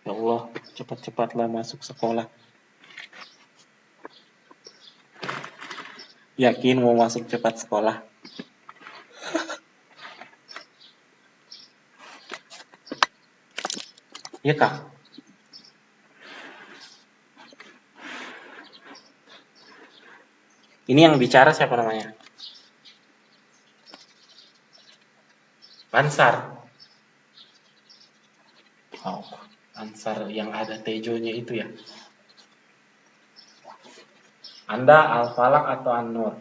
Ya Allah, cepat-cepatlah masuk sekolah. Yakin mau masuk cepat sekolah? Iya kah? Ini yang bicara siapa namanya? Ansar. Oh, Ansar yang ada Tejonya itu ya. Anda Al-Falak atau An-Nur?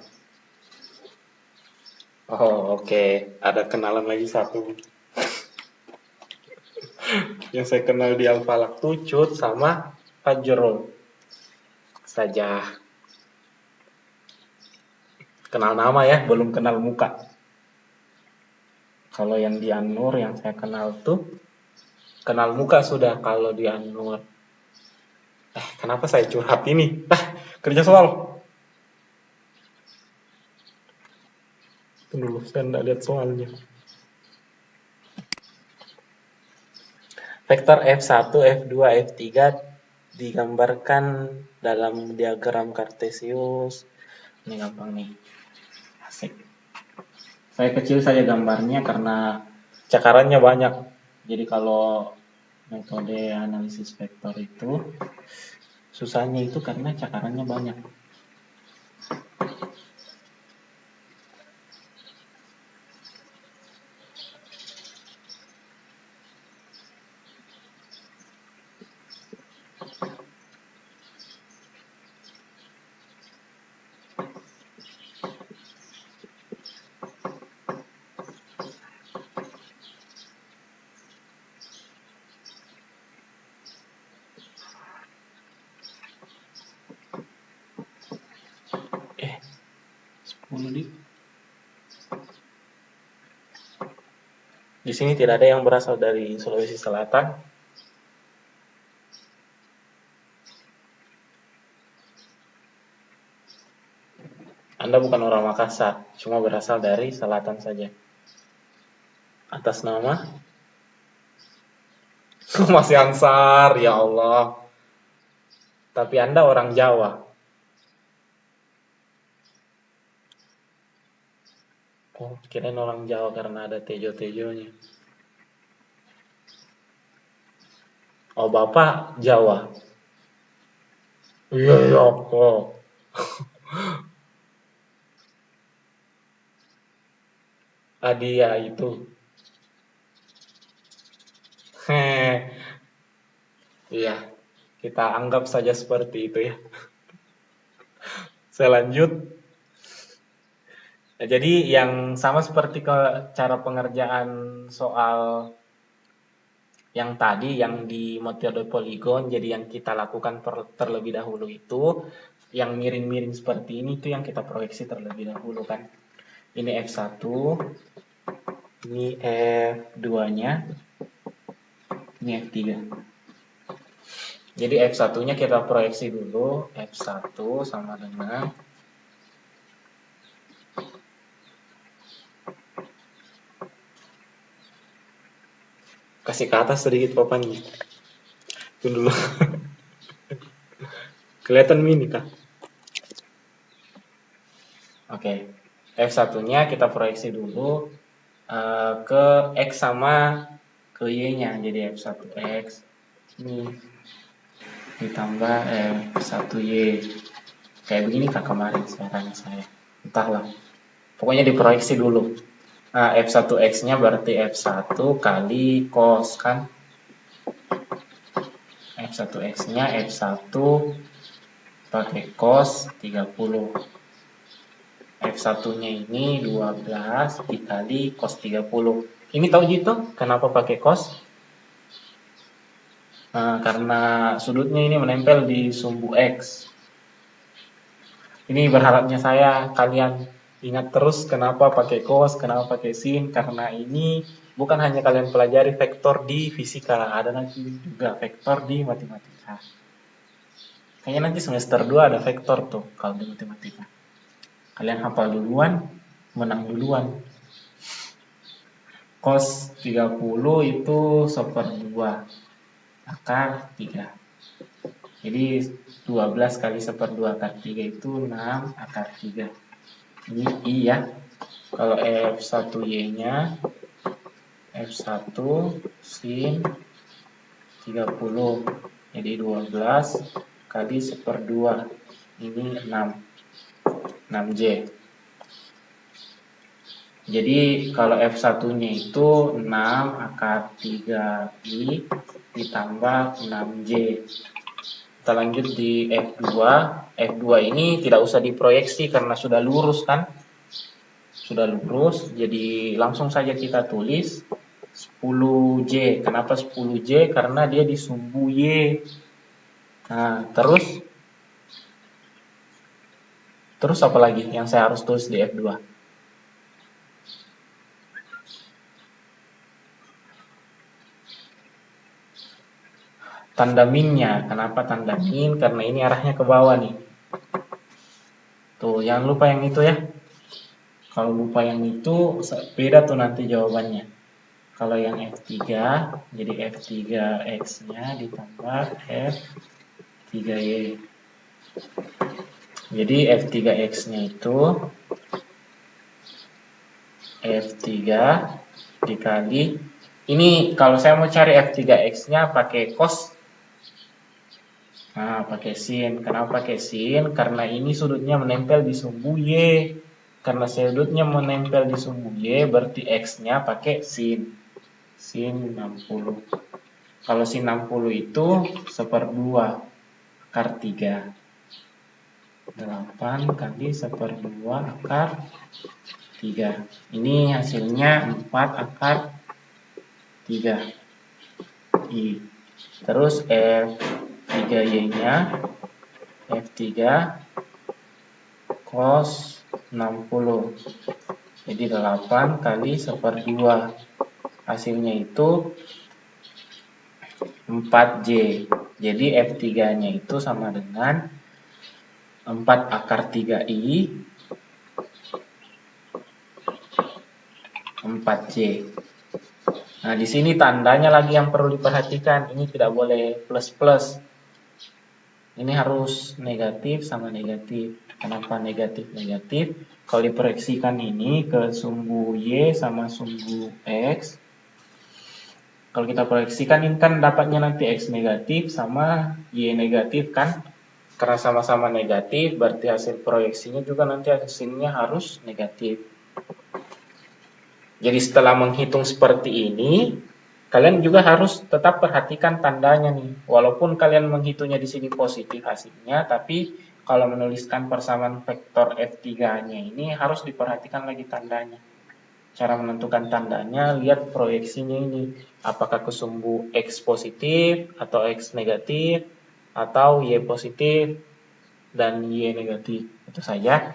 Oh, oke. Ada kenalan lagi satu. Yang saya kenal di Al-Falak tuh Cut sama Fajrul saja. Kenal nama ya, belum kenal muka. Kalau yang di An-Nur yang saya kenal tuh kenal muka sudah kalau di An-Nur. Kenapa saya curhat ini? Kerja soal. Tunggu dulu, saya nggak lihat soalnya. Vektor F1, F2, F3 digambarkan dalam diagram Kartesius. Ini gampang nih. Asik. Saya kecil saja gambarnya karena cakarannya banyak. Jadi kalau metode analisis vektor itu susahnya itu karena cakarannya banyak. Di sini tidak ada yang berasal dari Sulawesi Selatan. Anda bukan orang Makassar, cuma berasal dari selatan saja. Atas nama? Masih Ansar, ya Allah. Tapi Anda orang Jawa. Oh, kirain orang Jawa karena ada tejo-tejonya. Oh, Bapak Jawa. Iya, iya, oh. Adia itu. Heh, iya, kita anggap saja seperti itu ya. Saya lanjut. Nah, jadi yang sama seperti ke cara pengerjaan soal yang tadi yang di metode poligon, jadi yang kita lakukan terlebih dahulu itu yang miring-miring seperti ini itu yang kita proyeksi terlebih dahulu kan. Ini F1, ini F2-nya, ini F3. Jadi F1-nya kita proyeksi dulu, F1 sama dengan kasih ke atas sedikit papannya. Tunggu dulu. Kelihatan mini kah? Oke. F1-nya kita proyeksi dulu ke X sama ke Y-nya. Jadi F1X ini ditambah F1Y. Kayak begini kah kemarin caranya saya? Entahlah. Pokoknya diproyeksi dulu. Nah, F1X-nya berarti F1 kali cos kan? F1X-nya F1 pakai cos 30. F1-nya ini 12 dikali cos 30. Ini tahu gitu kenapa pakai cos? Nah, karena sudutnya ini menempel di sumbu X. Ini berharapnya saya kalian ingat terus kenapa pakai cos, kenapa pakai sin, karena ini bukan hanya kalian pelajari vektor di fisika, ada nanti juga vektor di matematika. Kayaknya nanti semester 2 ada vektor tuh kalau di matematika. Kalian hafal duluan, menang duluan. Cos 30 itu 1/2 akar 3. Jadi 12 kali 1/2 akar 3 itu 6 akar 3. Ini I ya. Kalau F1Y-nya F1 sin 30. Jadi 12 kali 1/2. Ini 6J. Jadi kalau F1-nya itu 6 akar 3I ditambah 6J. Kita lanjut di F2. F2 ini tidak usah diproyeksi karena sudah lurus kan? Sudah lurus, jadi langsung saja kita tulis 10J. Kenapa 10J? Karena dia di sumbu Y. Nah, terus apa lagi yang saya harus tulis di F2? Tanda minnya. Kenapa tanda min? Karena ini arahnya ke bawah nih. Tuh, jangan lupa yang itu ya. Kalau lupa yang itu, beda tuh nanti jawabannya. Kalau yang F3, jadi F3X-nya ditambah F3Y. Jadi F3X-nya itu F3 dikali, ini kalau saya mau cari F3X-nya pakai cos. Nah, pakai sin. Kenapa pakai sin? Karena ini sudutnya menempel di sumbu Y. Karena sudutnya menempel di sumbu Y, berarti X-nya pakai sin. Sin 60. Kalau sin 60 itu 1/2 akar 3. 8 kali 1/2 akar 3. Ini hasilnya 4 akar 3 I. Terus F3Y-nya F3 cos 60. Jadi 8 kali 1/2. Hasilnya itu 4J. Jadi F3-nya itu sama dengan 4 akar 3I 4J. Nah, di sini tandanya lagi yang perlu diperhatikan. Ini tidak boleh plus-plus. Ini harus negatif sama negatif. Kenapa negatif-negatif? Kalau diproyeksikan ini ke sumbu Y sama sumbu X, kalau kita proyeksikan ini kan dapatnya nanti X negatif sama Y negatif kan? Karena sama-sama negatif, berarti hasil proyeksinya juga nanti hasilnya harus negatif. Jadi setelah menghitung seperti ini, kalian juga harus tetap perhatikan tandanya nih. Walaupun kalian menghitungnya di sini positif hasilnya, tapi kalau menuliskan persamaan vektor F3-nya ini harus diperhatikan lagi tandanya. Cara menentukan tandanya, lihat proyeksinya ini. Apakah ke sumbu X positif, atau X negatif, atau Y positif, dan Y negatif. Itu saja.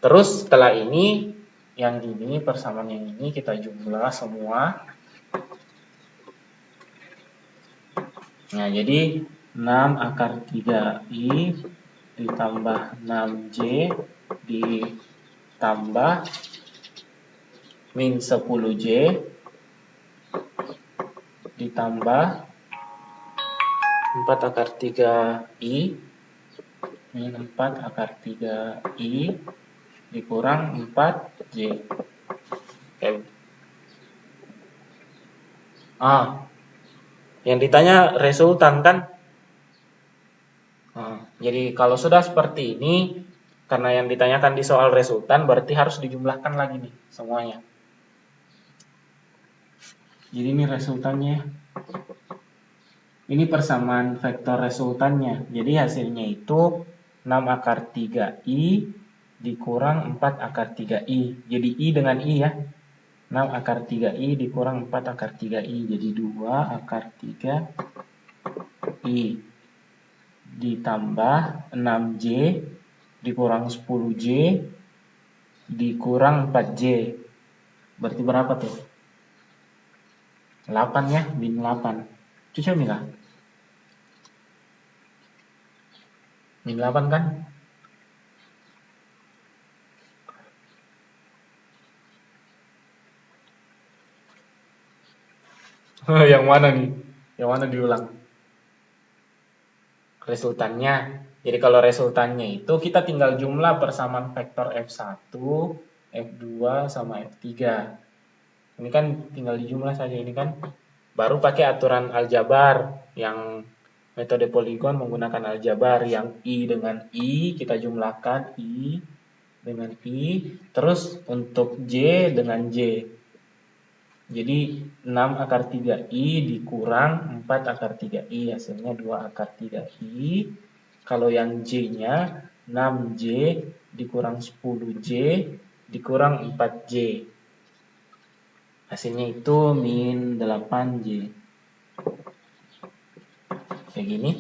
Terus setelah ini, yang ini, persamaan yang ini kita jumlah semua. Nah, jadi 6 akar 3I ditambah 6J ditambah min 10J ditambah 4 akar 3I min 4 akar 3I dikurang 4J. Oke. Yang ditanya resultan kan? Jadi kalau sudah seperti ini, karena yang ditanyakan di soal resultan, berarti harus dijumlahkan lagi nih semuanya. Jadi ini resultannya. Ini persamaan vektor resultannya. Jadi hasilnya itu 6 akar 3I dikurang 4 akar 3I. Jadi I dengan I ya. 6 akar 3I dikurang 4 akar 3I. Jadi 2 akar 3I. Ditambah 6J dikurang 10J dikurang 4J. Berarti berapa tuh? 8 ya, min 8. Cuci Mila? Min 8 kan? Yang mana nih? Yang mana diulang? Resultannya. Jadi kalau resultannya itu kita tinggal jumlah persamaan vektor F1, F2 sama F3. Ini kan tinggal dijumlah saja ini kan. Baru pakai aturan aljabar yang metode poligon menggunakan aljabar yang I dengan I kita jumlahkan I dengan I, terus untuk J dengan J. Jadi 6 akar 3I dikurang 4 akar 3I hasilnya 2 akar 3I. Kalau yang J-nya 6J dikurang 10J dikurang 4J. Hasilnya itu min 8J. Kayak gini.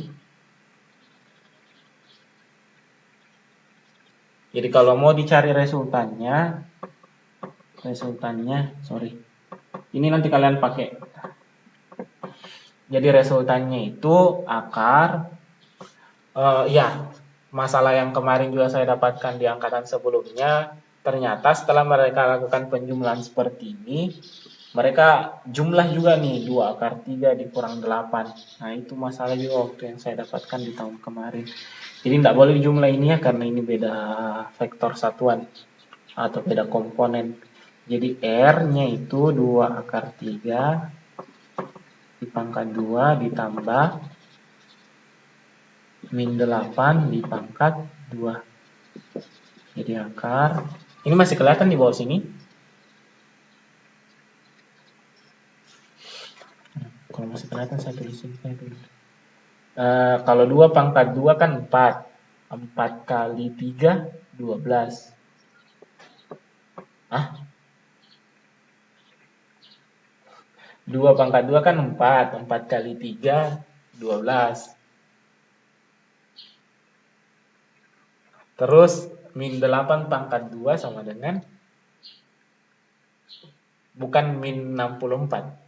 Jadi kalau mau dicari resultannya, ini nanti kalian pakai. Jadi resultannya itu akar, ya masalah yang kemarin juga saya dapatkan di angkatan sebelumnya. Ternyata setelah mereka lakukan penjumlahan seperti ini, mereka jumlah juga nih 2 akar 3 dikurang 8. Nah itu masalah juga waktu yang saya dapatkan di tahun kemarin. Jadi tidak boleh jumlah ini ya, karena ini beda vektor satuan atau beda komponen. Jadi R-nya itu 2 akar 3 dipangkat 2 ditambah min 8 dipangkat 2. Jadi akar, ini masih kelihatan di bawah sini. Kalau masih kelihatan saya tulisin. Kalau 2 pangkat 2 kan 4. 4 kali 3, 12. 2 pangkat 2 kan 4. 4 kali 3, 12. Terus min 8 pangkat 2 sama dengan, bukan min 64.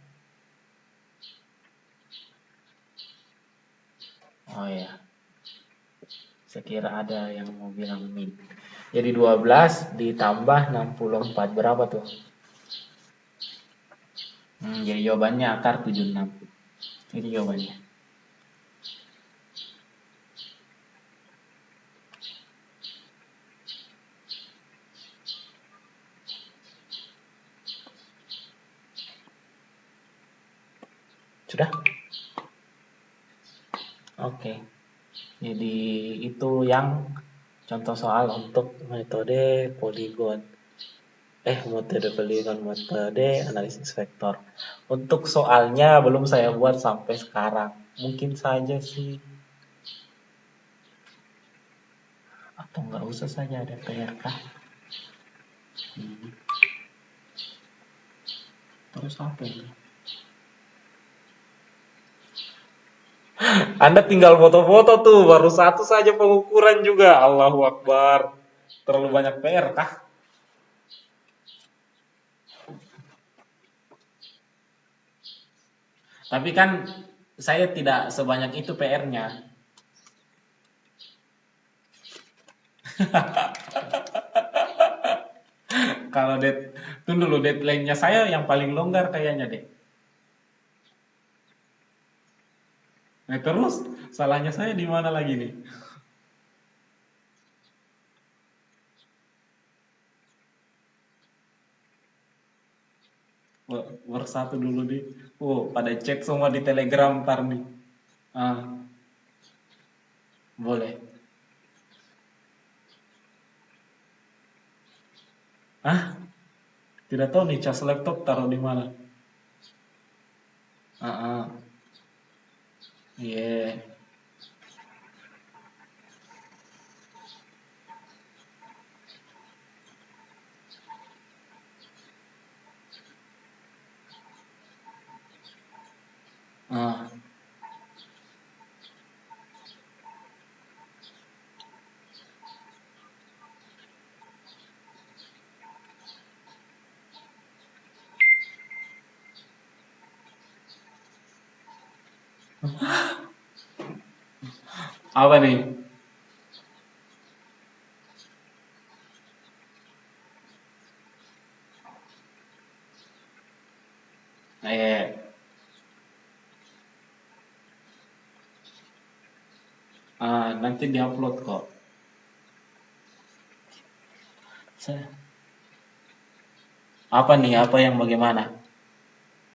Oh ya, saya kira ada yang mau bilang min. Jadi 12 ditambah 64 berapa tuh? Jadi jawabannya akar 76. Ini jawabannya. Sudah? Oke. Jadi itu yang contoh soal untuk metode poligon. Metode analisis vektor. Untuk soalnya belum saya buat sampai sekarang. Mungkin saja sih, atau nggak usah saja ada PR kah? Terus apa ini? Anda tinggal foto-foto tuh, baru satu saja pengukuran juga. Allahu Akbar. Terlalu banyak PR kah? Tapi kan saya tidak sebanyak itu PR-nya. Kalau tunggu dulu, deadline-nya saya yang paling longgar kayaknya deh. Nah terus, salahnya saya di mana lagi nih? Bersatu dulu nih. Oh, pada cek semua di Telegram ntar nih. Ah, boleh. Ah, tidak tahu nih cas laptop taruh di mana. Ah, ah. Iya. Ah. Apa nih? Eh, nanti diupload kok. Apa nih? Apa yang bagaimana?